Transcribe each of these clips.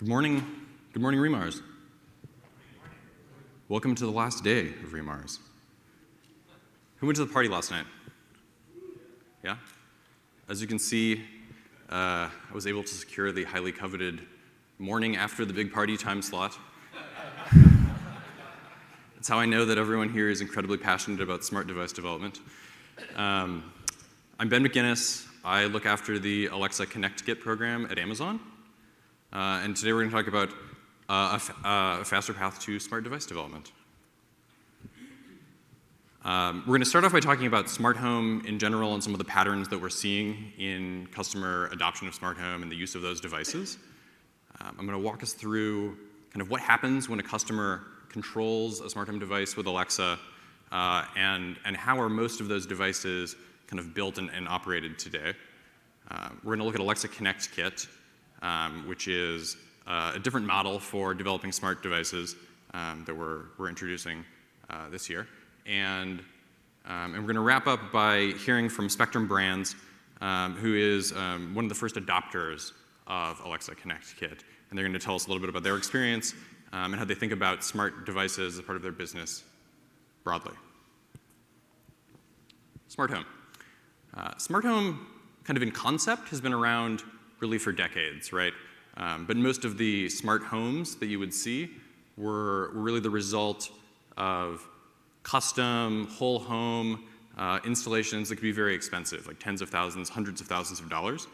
Good morning, Remars. Welcome to the last day of Remars. Who went to the party last night? Yeah? As you can see, I was able to secure the highly coveted morning after the big party time slot. That's how I know that everyone here is incredibly passionate about smart device development. I'm Ben McInnis. I look after the Alexa Connect Kit program at Amazon. And today we're going to talk about a faster path to smart device development. We're going to start off by talking about smart home in general and some of the patterns that we're seeing in customer adoption of smart home and the use of those devices. I'm going to walk us through kind of what happens when a customer controls a smart home device with Alexa and how are most of those devices kind of built and operated today. We're going to look at Alexa Connect Kit, which is a different model for developing smart devices that we're introducing this year. And we're going to wrap up by hearing from Spectrum Brands, who is one of the first adopters of Alexa Connect Kit. And they're going to tell us a little bit about their experience and how they think about smart devices as part of their business broadly. Smart home. Smart home, kind of in concept, has been around really for decades, right? But most of the smart homes that you would see were really the result of custom, whole home installations that could be very expensive, like tens of thousands, hundreds of thousands of dollars.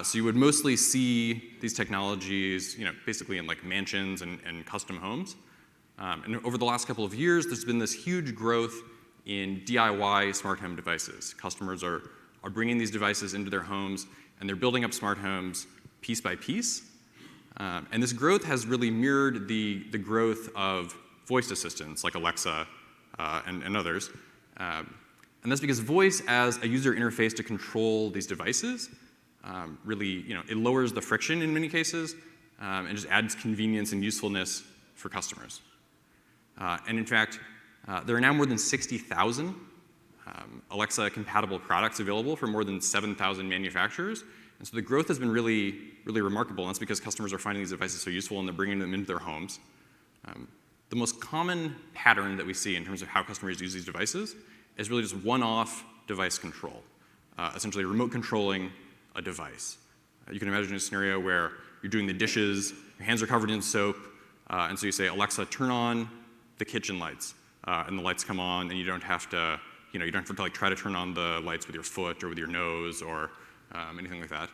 So you would mostly see these technologies, basically in like mansions and custom homes. And over the last couple of years, there's been this huge growth in DIY smart home devices. Customers are bringing these devices into their homes, and they're building up smart homes piece by piece. And this growth has really mirrored the growth of voice assistants like Alexa and others. And that's because voice as a user interface to control these devices really, it lowers the friction in many cases and just adds convenience and usefulness for customers. And in fact, there are now more than 60,000 Alexa-compatible products available from more than 7,000 manufacturers. And so the growth has been really, really remarkable. And that's because customers are finding these devices so useful and they're bringing them into their homes. The most common pattern that we see in terms of how customers use these devices is really just one-off device control, essentially remote controlling a device. You can imagine a scenario where you're doing the dishes, your hands are covered in soap, and so you say, Alexa, turn on the kitchen lights, and the lights come on, and you don't have to, like try to turn on the lights with your foot or with your nose or anything like that.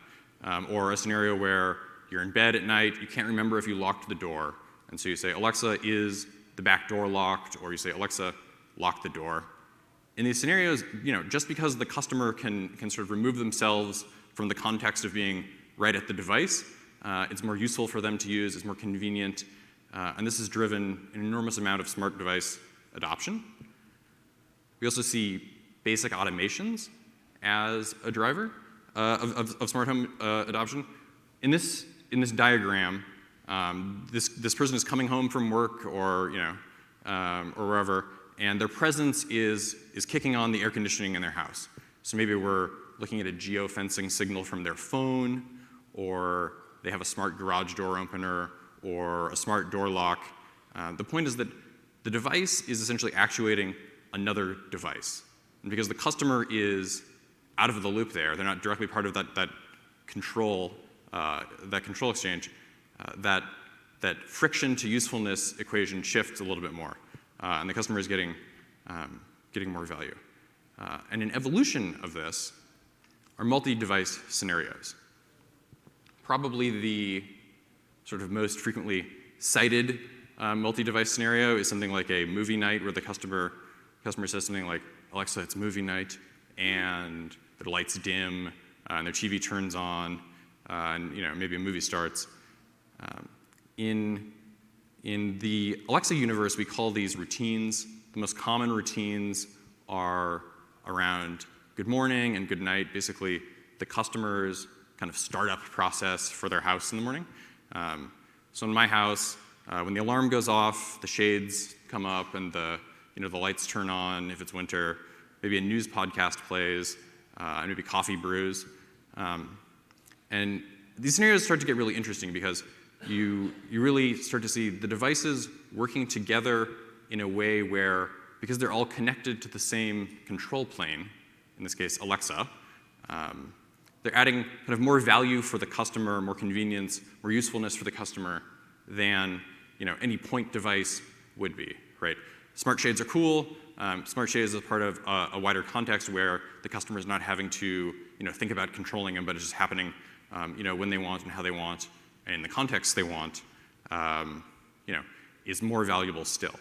Or a scenario where you're in bed at night, you can't remember if you locked the door, and so you say, Alexa, is the back door locked? Or you say, Alexa, lock the door. In these scenarios, just because the customer can sort of remove themselves from the context of being right at the device, it's more useful for them to use, it's more convenient, and this has driven an enormous amount of smart device adoption. We also see basic automations as a driver of smart home adoption. In this diagram, this person is coming home from work or wherever, and their presence is kicking on the air conditioning in their house. So maybe we're looking at a geofencing signal from their phone, or they have a smart garage door opener, or a smart door lock. The point is that the device is essentially actuating another device. And because the customer is out of the loop there, they're not directly part of that control exchange, that friction to usefulness equation shifts a little bit more, and the customer is getting more value. And an evolution of this are multi-device scenarios. Probably the sort of most frequently cited multi-device scenario is something like a movie night where the customer says something like, Alexa, it's movie night, and the lights dim, and their TV turns on, and maybe a movie starts. In the Alexa universe, we call these routines. The most common routines are around good morning and good night, basically the customer's kind of startup process for their house in the morning. So in my house, when the alarm goes off, the shades come up and the lights turn on if it's winter, maybe a news podcast plays, and maybe coffee brews. And these scenarios start to get really interesting because you really start to see the devices working together in a way where, because they're all connected to the same control plane, in this case Alexa, they're adding kind of more value for the customer, more convenience, more usefulness for the customer than any point device would be, right? Smart shades are cool. Smart shades is part of a wider context where the customer is not having to think about controlling them, but it's just happening when they want and how they want and in the context they want, is more valuable still.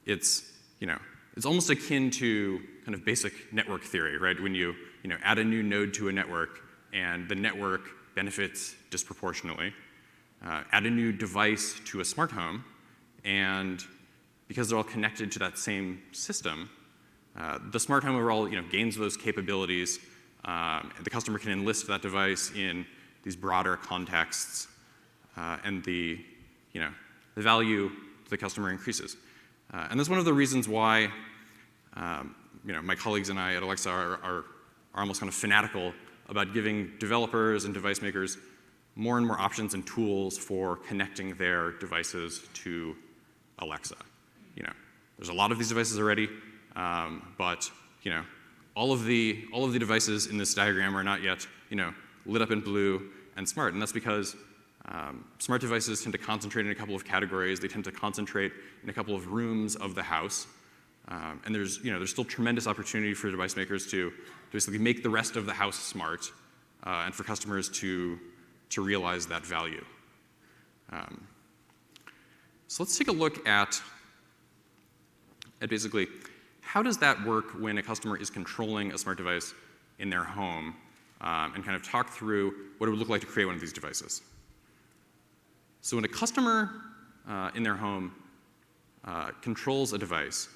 It's almost akin to kind of basic network theory, right? When you add a new node to a network and the network benefits disproportionately. Add a new device to a smart home, and because they're all connected to that same system, the smart home overall gains those capabilities. The customer can enlist that device in these broader contexts, and the value to the customer increases. And that's one of the reasons why my colleagues and I at Alexa are almost kind of fanatical about giving developers and device makers more and more options and tools for connecting their devices to Alexa. There's a lot of these devices already, but all of the devices in this diagram are not yet lit up in blue and smart, and that's because smart devices tend to concentrate in a couple of categories. They tend to concentrate in a couple of rooms of the house, and there's still tremendous opportunity for device makers to basically make the rest of the house smart, and for customers to realize that value. So let's take a look at basically how does that work when a customer is controlling a smart device in their home, and kind of talk through what it would look like to create one of these devices. So when a customer in their home controls a device,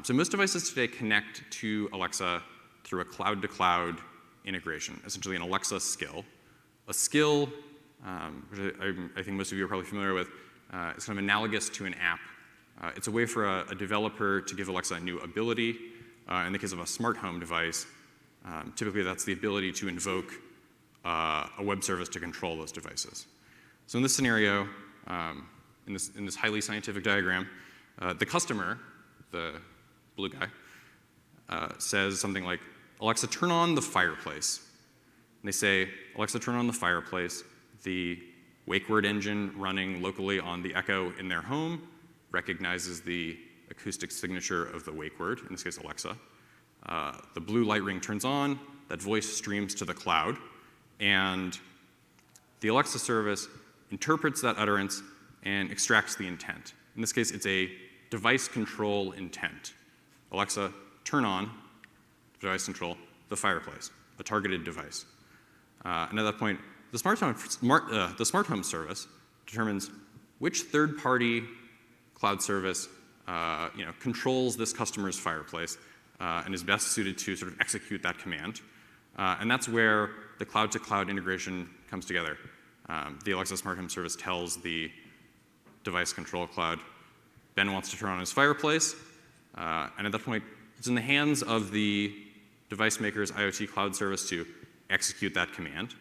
so most devices today connect to Alexa through a cloud-to-cloud integration, essentially an Alexa skill. A skill, which I think most of you are probably familiar with, is kind of analogous to an app. It's a way for a developer to give Alexa a new ability. In the case of a smart home device, typically that's the ability to invoke a web service to control those devices. So in this scenario, in this highly scientific diagram, the customer, the blue guy, says something like, Alexa, turn on the fireplace. And they say, Alexa, turn on the fireplace. The wake word engine running locally on the Echo in their home recognizes the acoustic signature of the wake word, in this case Alexa. The blue light ring turns on, that voice streams to the cloud, and the Alexa service interprets that utterance and extracts the intent. In this case, it's a device control intent. Alexa, turn on, device control, the fireplace, a targeted device. And at that point, the smart home service determines which third-party cloud service controls this customer's fireplace and is best suited to sort of execute that command. And that's where the cloud-to-cloud integration comes together. The Alexa smart home service tells the device control cloud, Ben wants to turn on his fireplace. And at that point, it's in the hands of the device maker's IoT cloud service to execute that command.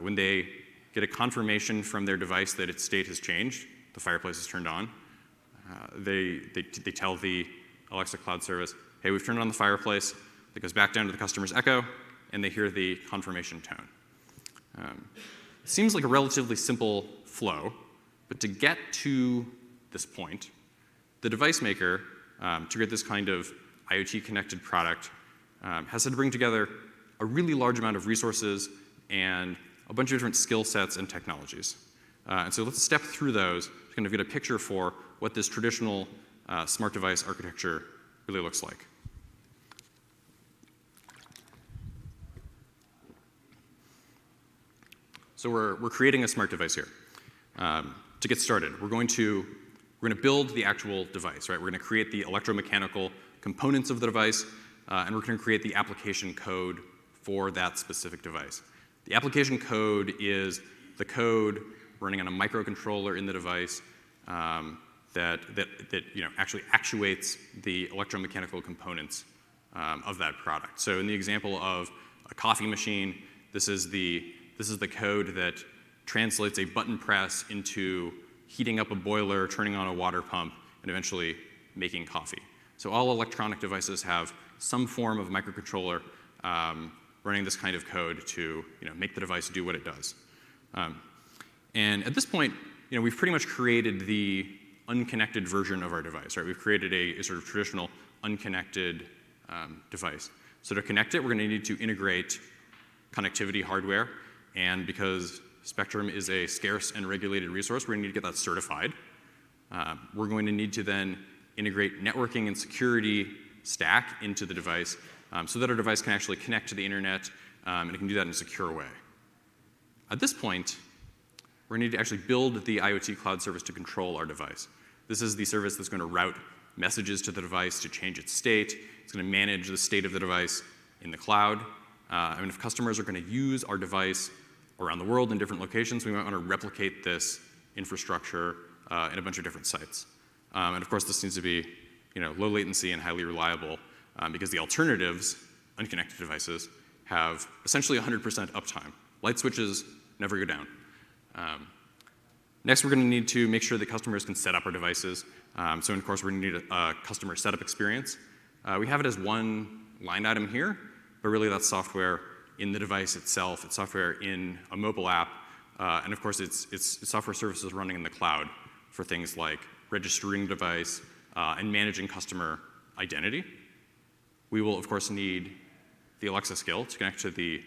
When they get a confirmation from their device that its state has changed, the fireplace is turned on, they tell the Alexa cloud service, hey, we've turned on the fireplace. It goes back down to the customer's Echo, and they hear the confirmation tone. It seems like a relatively simple flow, but to get to this point, the device maker, to get this kind of IoT-connected product, has had to bring together a really large amount of resources and a bunch of different skill sets and technologies. And so let's step through those to kind of get a picture for what this traditional smart device architecture really looks like. So we're creating a smart device here. To get started, we're going to build the actual device, right? We're going to create the electromechanical components of the device, and we're going to create the application code for that specific device. The application code is the code running on a microcontroller in the device that actually actuates the electromechanical components of that product. So in the example of a coffee machine, this is the code that translates a button press into heating up a boiler, turning on a water pump, and eventually making coffee. So all electronic devices have some form of microcontroller running this kind of code to make the device do what it does. And at this point, we've pretty much created the unconnected version of our device, right? We've created a sort of traditional unconnected device. So to connect it, we're going to need to integrate connectivity hardware, and because Spectrum is a scarce and regulated resource, we're going to need to get that certified. We're going to need to then integrate networking and security stack into the device so that our device can actually connect to the internet, and it can do that in a secure way. At this point, we're going to need to actually build the IoT cloud service to control our device. This is the service that's going to route messages to the device to change its state. It's going to manage the state of the device in the cloud. And if customers are going to use our device around the world in different locations, we might want to replicate this infrastructure in a bunch of different sites. And of course, this needs to be low latency and highly reliable because the alternatives, unconnected devices, have essentially 100% uptime. Light switches never go down. Next, we're going to need to make sure that customers can set up our devices. So, of course, we're going to need a customer setup experience. We have it as one line item here, but really that's software in the device itself. It's software in a mobile app. And, of course, it's software services running in the cloud for things like registering the device and managing customer identity. We will, of course, need the Alexa skill to connect to the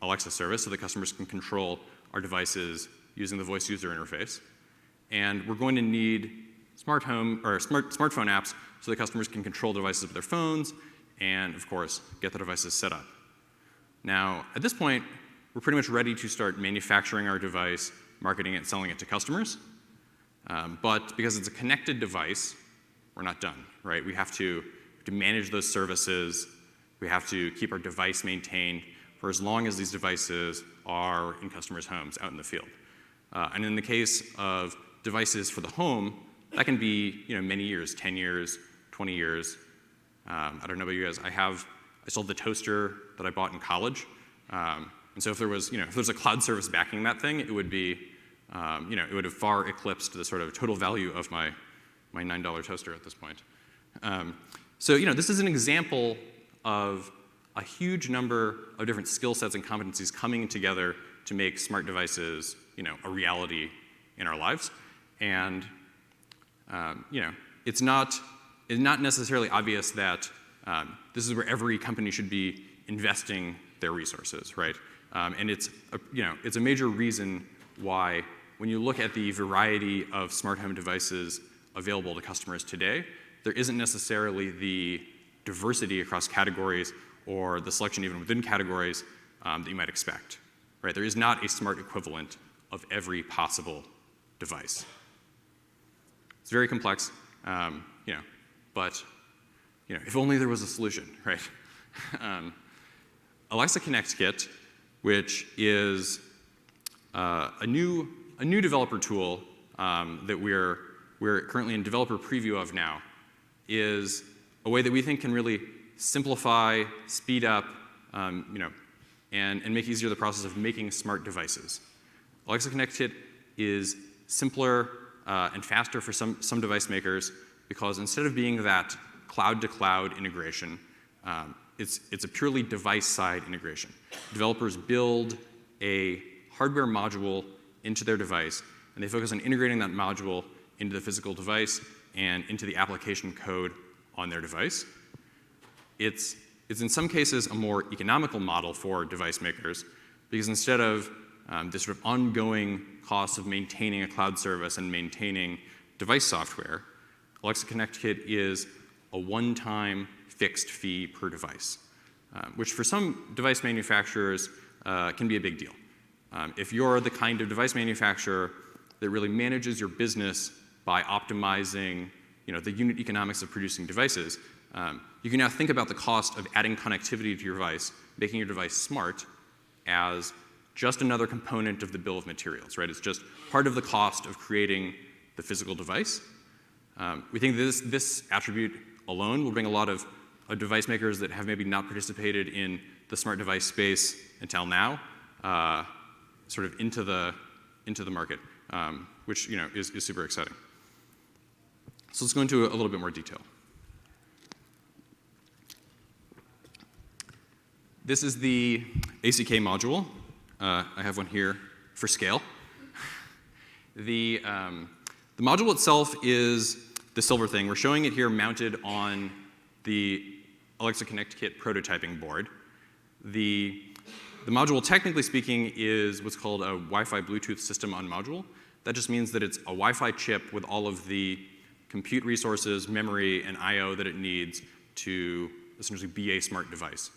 Alexa service so that customers can control our devices using the voice user interface. And we're going to need smartphone apps so that customers can control devices with their phones and, of course, get the devices set up. Now, at this point, we're pretty much ready to start manufacturing our device, marketing it, selling it to customers. But because it's a connected device, we're not done, right? We have to manage those services. We have to keep our device maintained for as long as these devices are in customers' homes, out in the field. And in the case of devices for the home, that can be many years, 10 years, 20 years. I don't know about you guys. I sold the toaster that I bought in college. And so if there was a cloud service backing that thing, it would be, it would have far eclipsed the sort of total value of my $9 toaster at this point. So this is an example of a huge number of different skill sets and competencies coming together to make smart devices, a reality in our lives. And it's not necessarily obvious that this is where every company should be investing their resources, right? And it's a major reason why, when you look at the variety of smart home devices available to customers today, there isn't necessarily the diversity across categories or the selection even within categories that you might expect, right? There is not a smart equivalent of every possible device. It's very complex, but if only there was a solution, right? Alexa Connect Kit, which is a new developer tool that we're currently in developer preview of now, is a way that we think can really simplify, speed up, and make easier the process of making smart devices. Alexa Connect Kit is simpler and faster for some device makers because instead of being that cloud-to-cloud integration, it's a purely device-side integration. Developers build a hardware module into their device, and they focus on integrating that module into the physical device and into the application code on their device. It's in some cases a more economical model for device makers because instead of this sort of ongoing cost of maintaining a cloud service and maintaining device software, Alexa Connect Kit is a one-time fixed fee per device, which for some device manufacturers can be a big deal. If you're the kind of device manufacturer that really manages your business by optimizing the unit economics of producing devices, you can now think about the cost of adding connectivity to your device, making your device smart, as just another component of the bill of materials, right? It's just part of the cost of creating the physical device. We think this attribute alone will bring a lot of device makers that have maybe not participated in the smart device space until now, sort of into the into the market, which is super exciting. So let's go into a little bit more detail. This is the ACK module. I have one here for scale. The module itself is the silver thing. We're showing it here mounted on the Alexa Connect Kit prototyping board. The module, technically speaking, is what's called a Wi-Fi Bluetooth system on module. That just means that it's a Wi-Fi chip with all of the compute resources, memory, and I/O that it needs to essentially be a smart device.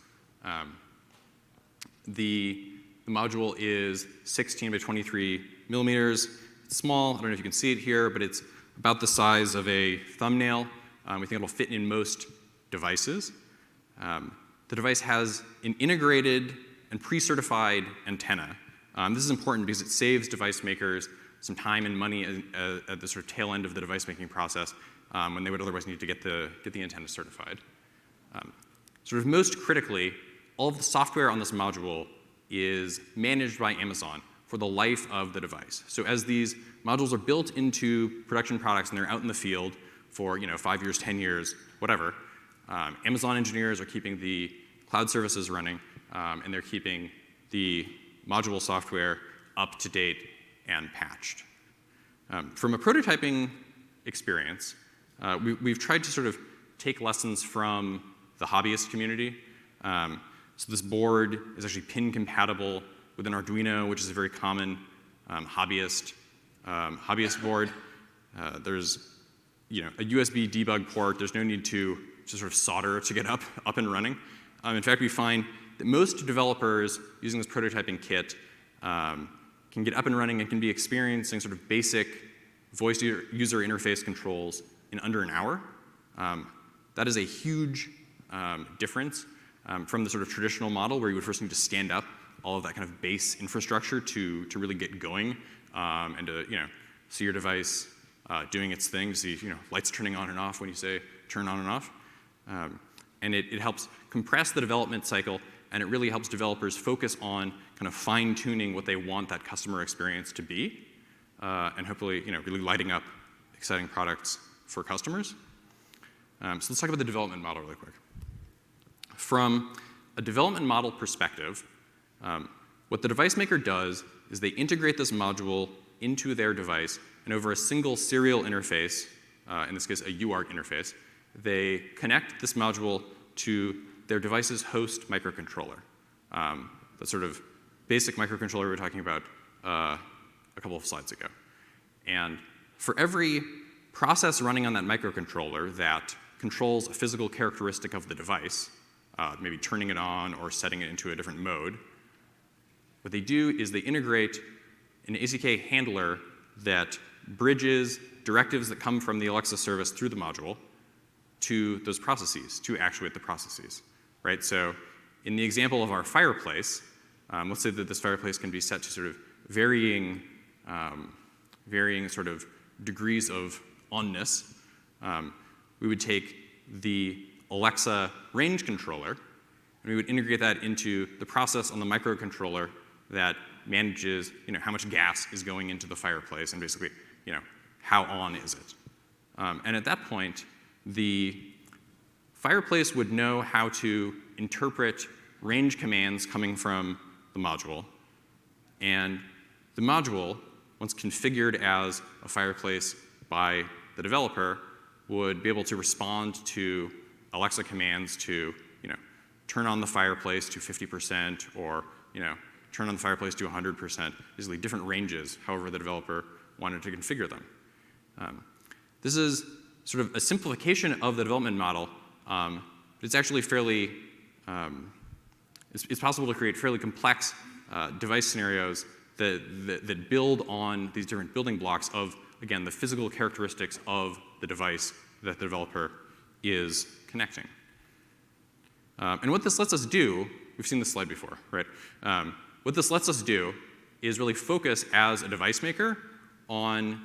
The module is 16 by 23 millimeters. It's small. I don't know if you can see it here, but it's about the size of a thumbnail. We think it'll fit in most devices. The device has an integrated and pre-certified antenna. This is important because it saves device makers some time and money at the sort of tail end of the device making process when they would otherwise need to get the antenna certified. Sort of most critically, all of the software on this module is managed by Amazon for the life of the device. So as these modules are built into production products and they're out in the field for 5 years, 10 years, whatever, Amazon engineers are keeping the cloud services running, and they're keeping the module software up to date and patched. From a prototyping experience, we've tried to sort of take lessons from the hobbyist community. So this board is actually pin compatible with an Arduino, which is a very common hobbyist board. There's a USB debug port. There's no need to sort of solder to get up and running. In fact, we find that most developers using this prototyping kit can get up and running and can be experiencing sort of basic voice user interface controls in under an hour. That is a huge difference from the sort of traditional model where you would first need to stand up all of that kind of base infrastructure to really get going and to see your device doing its thing, to see lights turning on and off when you say turn on and off. And it helps compress the development cycle, and it really helps developers focus on kind of fine-tuning what they want that customer experience to be, and hopefully really lighting up exciting products for customers. So let's talk about the development model really quick. From a development model perspective, what the device maker does is they integrate this module into their device, and over a single serial interface, in this case a UART interface, they connect this module to their device's host microcontroller. The sort of basic microcontroller we were talking about a couple of slides ago. And for every process running on that microcontroller that controls a physical characteristic of the device, maybe turning it on or setting it into a different mode, what they do is they integrate an ACK handler that bridges directives that come from the Alexa service through the module to those processes, to actuate the processes, right? So in the example of our fireplace, let's say that this fireplace can be set to sort of varying sort of degrees of onness. We would take the Alexa range controller, and we would integrate that into the process on the microcontroller that manages, how much gas is going into the fireplace, and basically, how on is it? And at that point, the fireplace would know how to interpret range commands coming from the module, and the module, once configured as a fireplace by the developer, would be able to respond to Alexa commands to, turn on the fireplace to 50% or, turn on the fireplace to 100%, basically different ranges, however the developer wanted to configure them. This is sort of a simplification of the development model, but it's actually fairly, it's possible to create fairly complex device scenarios that build on these different building blocks of, again, the physical characteristics of the device that the developer is connecting. And what this lets us do, we've seen this slide before, right? What this lets us do is really focus as a device maker on,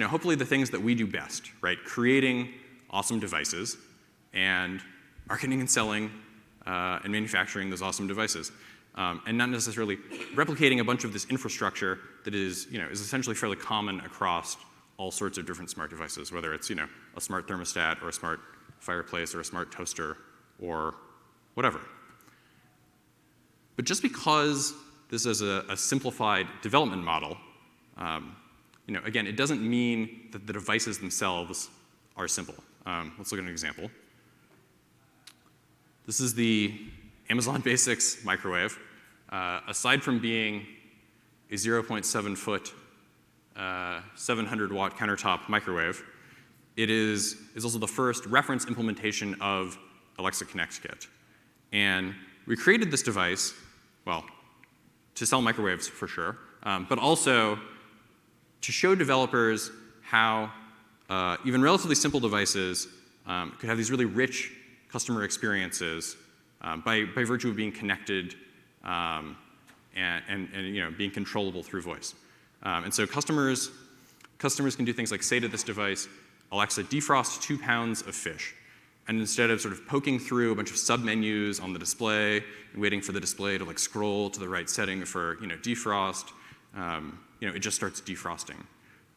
hopefully the things that we do best, right? Creating awesome devices and marketing and selling and manufacturing those awesome devices. and not necessarily replicating a bunch of this infrastructure that is essentially fairly common across all sorts of different smart devices, whether it's a smart thermostat or a smart fireplace or a smart toaster or whatever. But just because this is a simplified development model, again, it doesn't mean that the devices themselves are simple. Let's look at an example. This is the Amazon Basics microwave. Aside from being a 0.7 foot, 700 watt countertop microwave, it is also the first reference implementation of Alexa Connect Kit. And we created this device, well, to sell microwaves for sure, but also to show developers how even relatively simple devices could have these really rich customer experiences by virtue of being connected and being controllable through voice. And so customers can do things like say to this device, Alexa, defrost 2 pounds of fish. And instead of sort of poking through a bunch of sub-menus on the display and waiting for the display to scroll to the right setting for defrost, it just starts defrosting.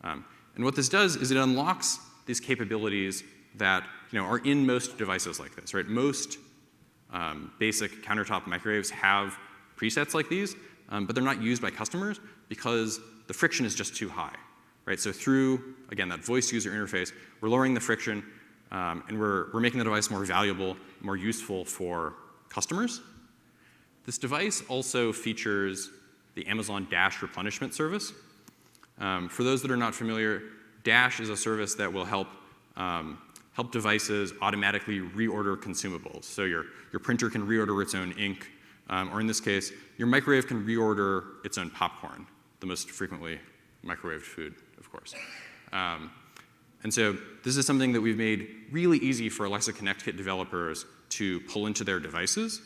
And what this does is it unlocks these capabilities that are in most devices like this, right? Most basic countertop microwaves have presets like these, but they're not used by customers because the friction is just too high, right? So through, again, that voice user interface, we're lowering the friction, and we're making the device more valuable, more useful for customers. This device also features the Amazon Dash replenishment service. For those that are not familiar, Dash is a service that will help devices automatically reorder consumables. So your printer can reorder its own ink, or in this case, your microwave can reorder its own popcorn, the most frequently microwaved food, of course. And so this is something that we've made really easy for Alexa Connect Kit developers to pull into their devices.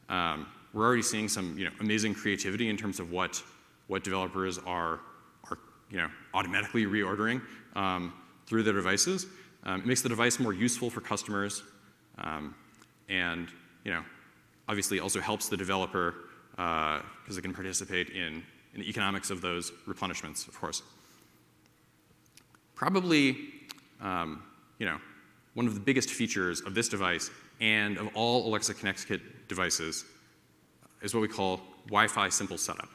We're already seeing some amazing creativity in terms of what developers are automatically reordering through their devices. It makes the device more useful for customers, and obviously also helps the developer because it can participate in the economics of those replenishments, of course. Probably, one of the biggest features of this device and of all Alexa Connect Kit devices is what we call Wi-Fi simple setup.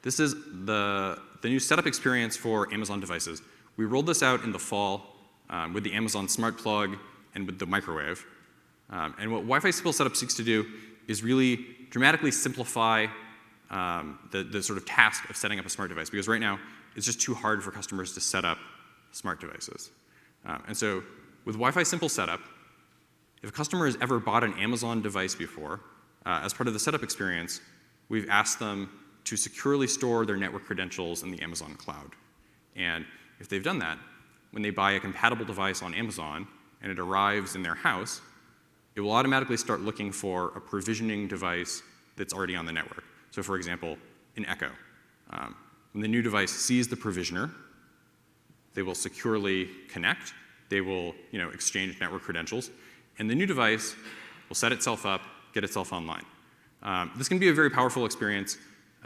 This is the new setup experience for Amazon devices. We rolled this out in the fall with the Amazon Smart Plug and with the microwave. And what Wi-Fi simple setup seeks to do is really dramatically simplify the sort of task of setting up a smart device, because right now it's just too hard for customers to set up smart devices. And so with Wi-Fi simple setup, if a customer has ever bought an Amazon device before, as part of the setup experience, we've asked them to securely store their network credentials in the Amazon cloud. And if they've done that, when they buy a compatible device on Amazon and it arrives in their house, it will automatically start looking for a provisioning device that's already on the network. So for example, an Echo. When the new device sees the provisioner, they will securely connect, they will exchange network credentials, and the new device will set itself up, get itself online. This can be a very powerful experience.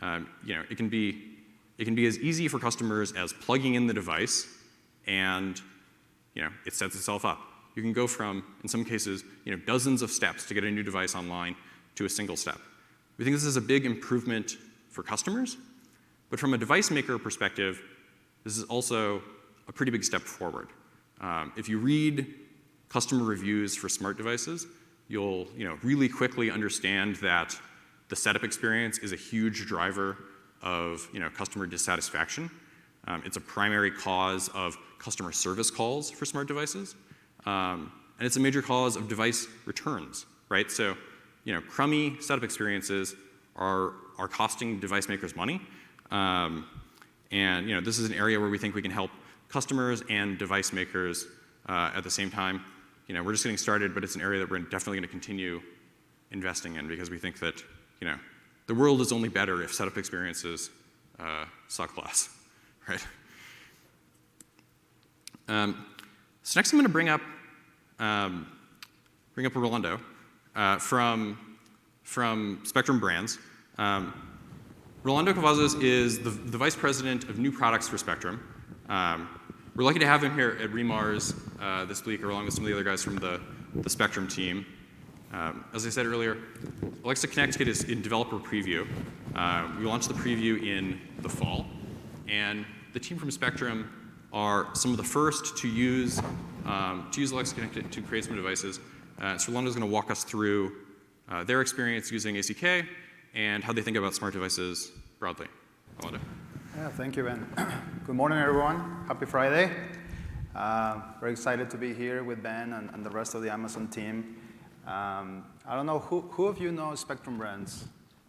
It can be as easy for customers as plugging in the device and it sets itself up. You can go from, in some cases, dozens of steps to get a new device online to a single step. We think this is a big improvement for customers, but from a device maker perspective, this is also a pretty big step forward. If you read customer reviews for smart devices, you'll really quickly understand that the setup experience is a huge driver of customer dissatisfaction. It's a primary cause of customer service calls for smart devices, and it's a major cause of device returns, right? So, crummy setup experiences are costing device makers money, and this is an area where we think we can help customers and device makers at the same time. We're just getting started, but it's an area that we're definitely going to continue investing in because we think that the world is only better if setup experiences suck less, right? So next I'm going to bring up Rolando from from Spectrum Brands. Rolando Cavazos is the Vice President of New Products for Spectrum. We're lucky to have him here at Remars this week, along with some of the other guys from the Spectrum team. As I said earlier, Alexa Connect is in developer preview. We launched the preview in the fall, and the team from Spectrum are some of the first to use Alexa Connect to create some devices. So Rolando's going to walk us through their experience using ACK and how they think about smart devices broadly. Rolando. Yeah, thank you, Ben. Good morning, everyone. Happy Friday. Very excited to be here with Ben and the rest of the Amazon team. I don't know, who of you know Spectrum Brands?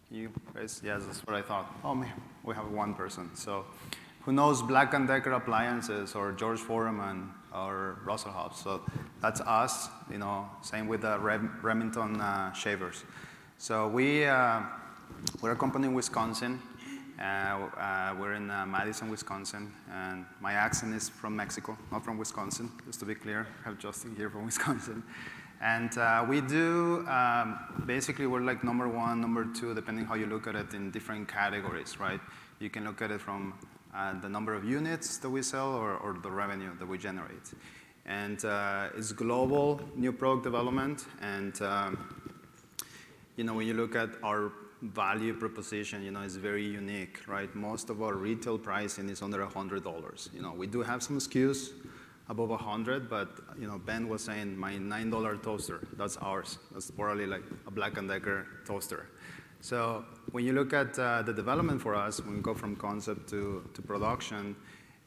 You guys? Yes, that's what I thought. Oh, man, we have one person. So who knows Black & Decker appliances or George Foreman or Russell Hobbs? So that's us, you know, same with the Remington shavers. So we're a company in Wisconsin. We're in Madison, Wisconsin, and my accent is from Mexico, not from Wisconsin, just to be clear. I have Justin here from Wisconsin. And we do, basically we're like number one, number two, depending how you look at it in different categories, right? You can look at it from the number of units that we sell or the revenue that we generate. And it's global new product development, and you know, when you look at our value proposition, you know, it's very unique, right? Most of our retail pricing is under $100. You know, we do have some SKUs above 100, but you know, Ben was saying my $9 toaster, that's ours. That's probably like a Black & Decker toaster. So when you look at the development for us, when we go from concept to production,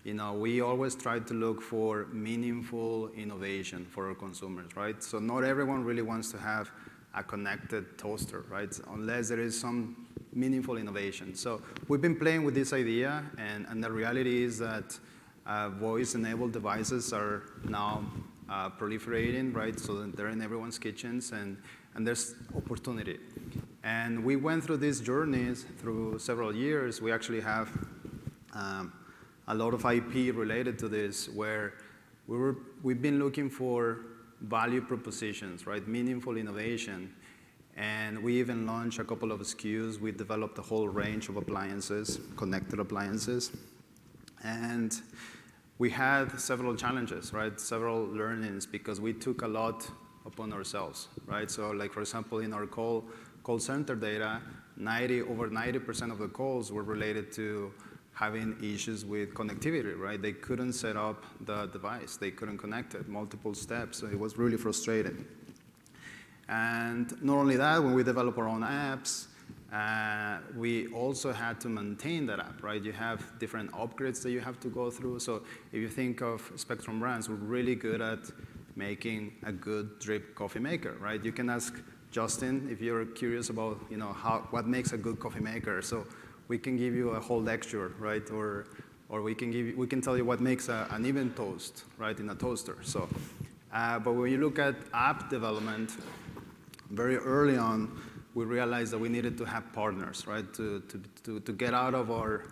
you know, we always try to look for meaningful innovation for our consumers, right? So not everyone really wants to have a connected toaster, right? Unless there is some meaningful innovation. So we've been playing with this idea, and the reality is that voice-enabled devices are now proliferating, right? So they're in everyone's kitchens, and there's opportunity. And we went through these journeys through several years. We actually have a lot of IP related to this, where we've been looking for value propositions, right? Meaningful innovation. And we even launched a couple of SKUs. We developed a whole range of appliances, connected appliances. And we had several challenges, right? Several learnings, because we took a lot upon ourselves, right? So like, for example, in our call center data, over 90% of the calls were related to having issues with connectivity, right? They couldn't set up the device. They couldn't connect it, multiple steps. So it was really frustrating. And not only that, when we develop our own apps, we also had to maintain that app, right? You have different upgrades that you have to go through. So if you think of Spectrum Brands, we're really good at making a good drip coffee maker, right? You can ask Justin if you're curious about, you know, what makes a good coffee maker. So we can give you a whole lecture, right? Or we can tell you what makes an even toast, right, in a toaster. So, but when you look at app development, very early on, we realized that we needed to have partners, right, to get out of our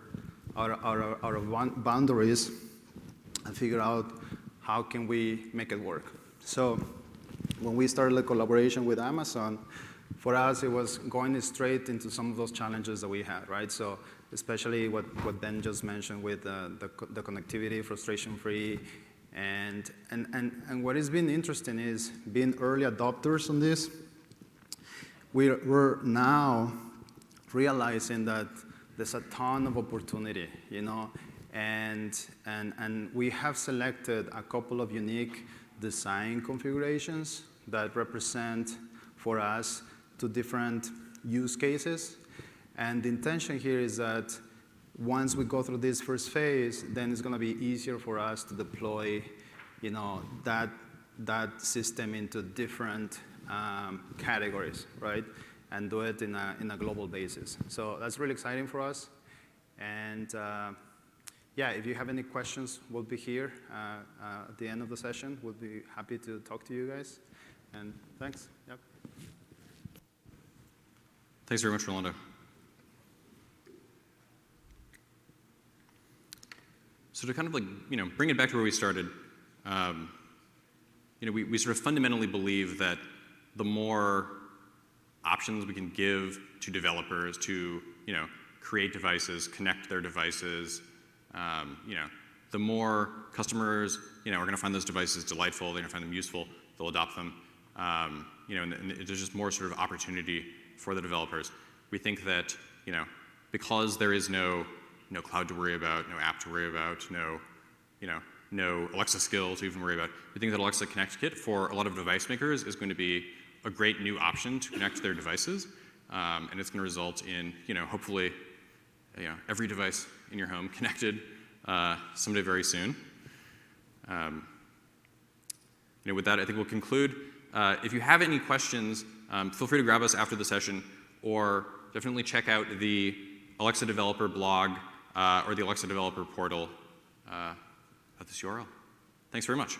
boundaries and figure out how can we make it work. So when we started the collaboration with Amazon, for us, it was going straight into some of those challenges that we had, right? So especially what Ben just mentioned with the connectivity, frustration-free, and what has been interesting is being early adopters on this. We're now realizing that there's a ton of opportunity, you know, and we have selected a couple of unique design configurations that represent for us two different use cases. And the intention here is that once we go through this first phase, then it's going to be easier for us to deploy, you know, that system into different categories, right? And do it in a global basis. So that's really exciting for us. And yeah, if you have any questions, we'll be here at the end of the session. We'll be happy to talk to you guys. And thanks. Yep. Thanks very much, Rolando. So to kind of like, you know, bring it back to where we started, you know, we sort of fundamentally believe that the more options we can give to developers to, create devices, connect their devices, the more customers, are going to find those devices delightful, they're going to find them useful, they'll adopt them, and there's just more sort of opportunity for the developers. We think that, because there is no cloud to worry about, no app to worry about, no Alexa skill to even worry about, we think that Alexa Connect Kit for a lot of device makers is going to be a great new option to connect their devices, and it's going to result in, hopefully, every device in your home connected someday very soon. With that, I think we'll conclude. If you have any questions, feel free to grab us after the session, or definitely check out the Alexa Developer blog or the Alexa Developer portal at this URL. Thanks very much.